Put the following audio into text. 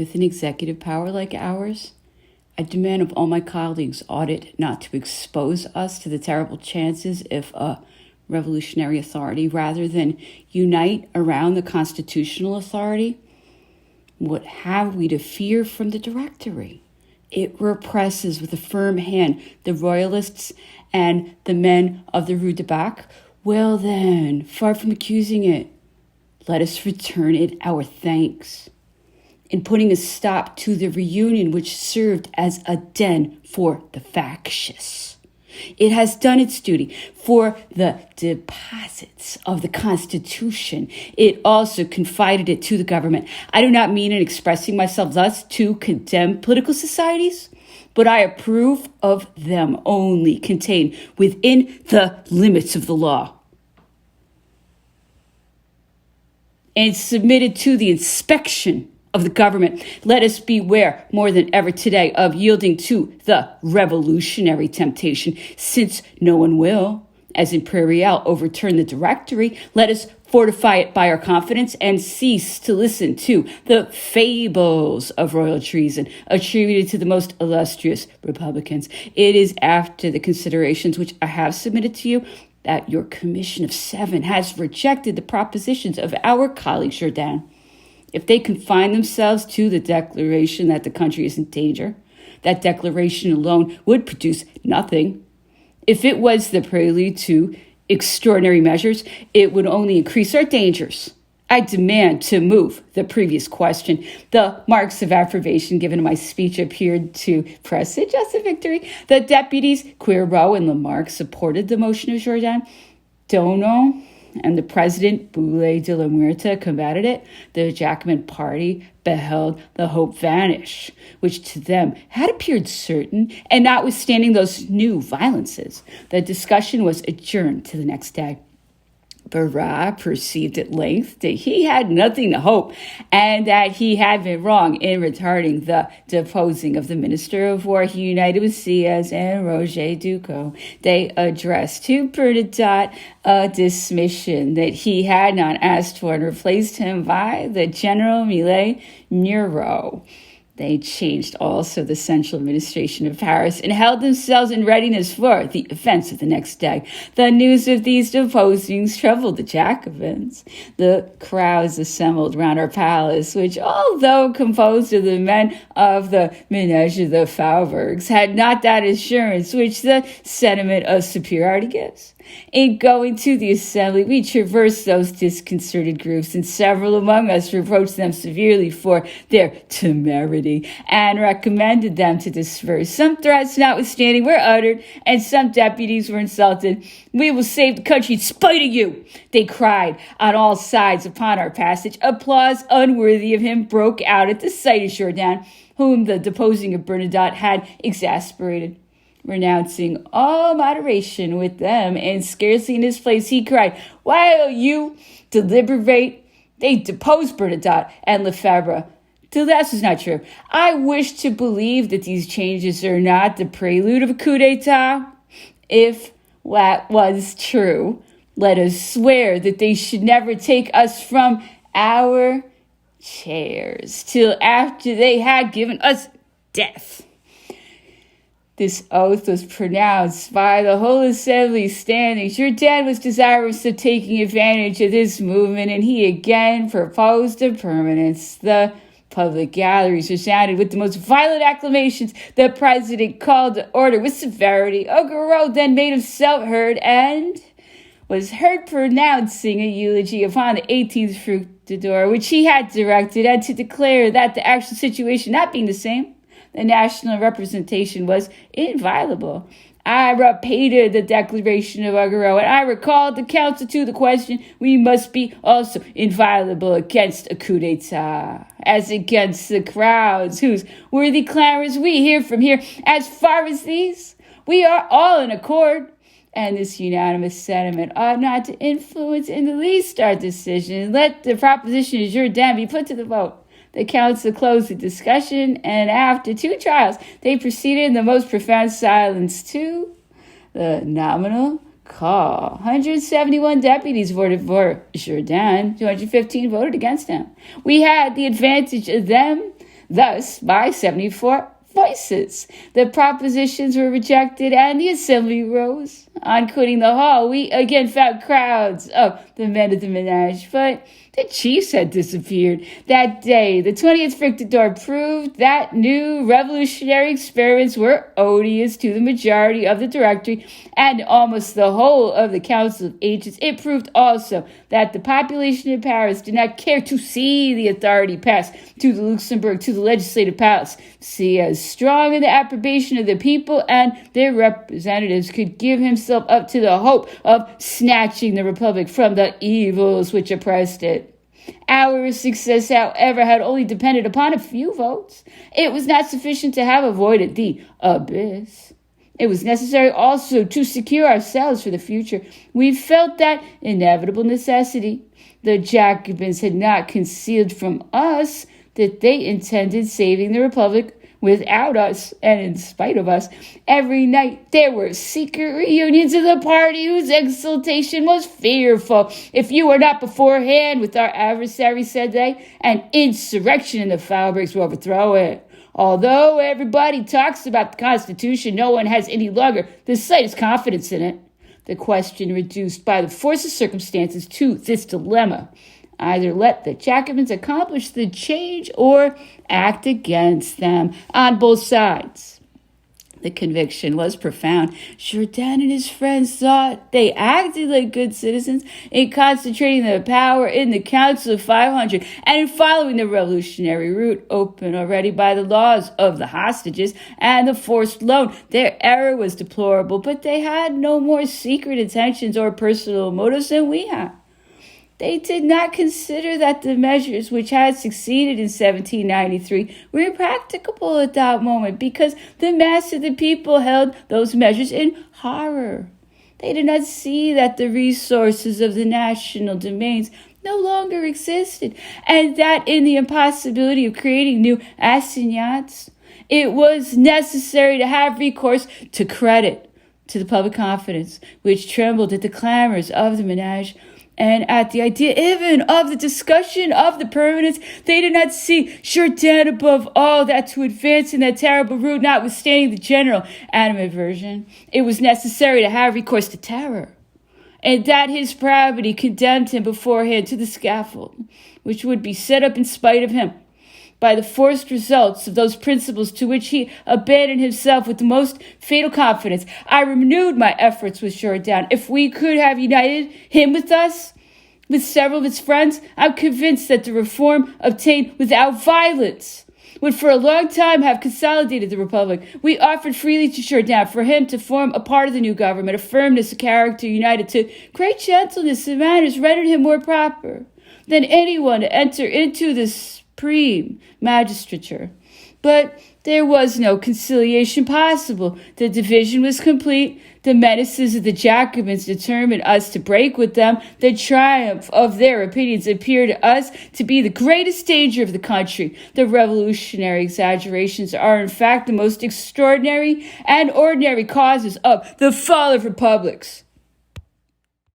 with an executive power like ours, I demand of all my colleagues audit not to expose us to the terrible chances if a revolutionary authority, rather than unite around the constitutional authority. What have we to fear from the Directory? It represses with a firm hand the royalists and the men of the Rue de Bac. Well then, far from accusing it, let us return it our thanks. In putting a stop to the reunion which served as a den for the factious, it has done its duty for the deposits of the Constitution. It also confided it to the government. I do not mean in expressing myself thus to condemn political societies, but I approve of them only contained within the limits of the law and submitted to the inspection of the government. Let us beware more than ever today of yielding to the revolutionary temptation, since no one will, as in Prairial, overturn the Directory. Let us fortify it by our confidence and cease to listen to the fables of royal treason attributed to the most illustrious Republicans. It is after the considerations which I have submitted to you that your Commission of Seven has rejected the propositions of our colleague Jourdain. If they confine themselves to the declaration that the country is in danger, that declaration alone would produce nothing. If it was the prelude to extraordinary measures, it would only increase our dangers. I demand to move the previous question. The marks of approbation given in my speech appeared to presage us a victory. The deputies, Quirot and Lamarck, supported the motion of Jourdain. Dono and the president, Boulay de la Muerta, combated it. The Jacobin party beheld the hope vanish, which to them had appeared certain, and notwithstanding those new violences, the discussion was adjourned to the next day. Barras perceived at length that he had nothing to hope, and that he had been wrong in retarding the deposing of the Minister of War. He united with Sieyès and Roger Ducos. They addressed to Bernadotte a dismission that he had not asked for and replaced him by the General Millet Muro. They changed also the central administration of Paris and held themselves in readiness for the events of the next day. The news of these deposings troubled the Jacobins. The crowds assembled round our palace, which, although composed of the men of the Ménage of the Faubourgs, had not that assurance which the sentiment of superiority gives. In going to the assembly, we traversed those disconcerted groups, and several among us reproached them severely for their temerity and recommended them to disperse. Some threats, notwithstanding, were uttered, and some deputies were insulted. "We will save the country in spite of you," they cried on all sides upon our passage. Applause unworthy of him broke out at the sight of Jourdain, whom the deposing of Bernadotte had exasperated. Renouncing all moderation with them, and scarcely in his place, he cried, "While you deliberate, they depose Bernadotte and Lefebvre." Till this is not true. I wish to believe that these changes are not the prelude of a coup d'etat. If that was true, let us swear that they should never take us from our chairs till after they had given us death. This oath was pronounced by the whole assembly standing. Jourdain was desirous of taking advantage of this movement, and he again proposed a permanence. The public galleries resounded with the most violent acclamations. The president called to order with severity. Augereau then made himself heard and was heard pronouncing a eulogy upon the 18th Fructidor, which he had directed, and to declare that the actual situation not being the same, the national representation was inviolable. I repeated the declaration of Augereau, and I recalled the council to the question: we must be also inviolable against a coup d'etat, as against the crowds whose worthy clamors we hear from here. As far as these, we are all in accord, and this unanimous sentiment ought not to influence in the least our decision. Let the proposition of Jourdain be put to the vote. The council closed the discussion, and after 2 trials, they proceeded in the most profound silence to the nominal call. 171 deputies voted for Jourdain, 215 voted against him. We had the advantage of them thus by 74 voices. The propositions were rejected and the assembly rose. On quitting the hall, we again found crowds of the men of the menage, but the chiefs had disappeared. That day, the 20th Fructidor proved that new revolutionary experiments were odious to the majority of the directory and almost the whole of the Council of Agents. It proved also that the population in Paris did not care to see the authority pass to the Luxembourg, to the legislative palace. See, as strong in the approbation of the people and their representatives could give himself up to the hope of snatching the Republic from the evils which oppressed it. Our success, however, had only depended upon a few votes. It was not sufficient to have avoided the abyss. It was necessary also to secure ourselves for the future. We felt that inevitable necessity. The Jacobins had not concealed from us that they intended saving the Republic without us and in spite of us. Every night there were secret reunions of the party whose exultation was fearful. If you were not beforehand with our adversary, said they, an insurrection in the Faubourgs will overthrow it. Although everybody talks about the Constitution, no one has any longer the slightest confidence in it. The question reduced by the force of circumstances to this dilemma: either let the Jacobins accomplish the change or act against them. On both sides, the conviction was profound. Jourdan and his friends thought they acted like good citizens in concentrating their power in the Council of 500 and in following the revolutionary route open already by the laws of the hostages and the forced loan. Their error was deplorable, but they had no more secret intentions or personal motives than we had. They did not consider that the measures which had succeeded in 1793 were impracticable at that moment because the mass of the people held those measures in horror. They did not see that the resources of the national domains no longer existed and that in the impossibility of creating new assignats, it was necessary to have recourse to credit, to the public confidence, which trembled at the clamors of the menage. And at the idea even of the discussion of the permanence, they did not see Jourdan above all that to advance in that terrible route, notwithstanding the general animadversion. It was necessary to have recourse to terror, and that his probity condemned him beforehand to the scaffold, which would be set up in spite of him by the forced results of those principles to which he abandoned himself with the most fatal confidence. I renewed my efforts with Jourdan. If we could have united him with us, with several of his friends, I'm convinced that the reform obtained without violence would for a long time have consolidated the Republic. We offered freely to Jourdan for him to form a part of the new government. A firmness of character united to great gentleness of manners rendered him more proper than anyone to enter into the supreme magistrature. But there was no conciliation possible. The division was complete. The menaces of the Jacobins determined us to break with them. The triumph of their opinions appeared to us to be the greatest danger of the country. The revolutionary exaggerations are, in fact, the most extraordinary and ordinary causes of the fall of republics.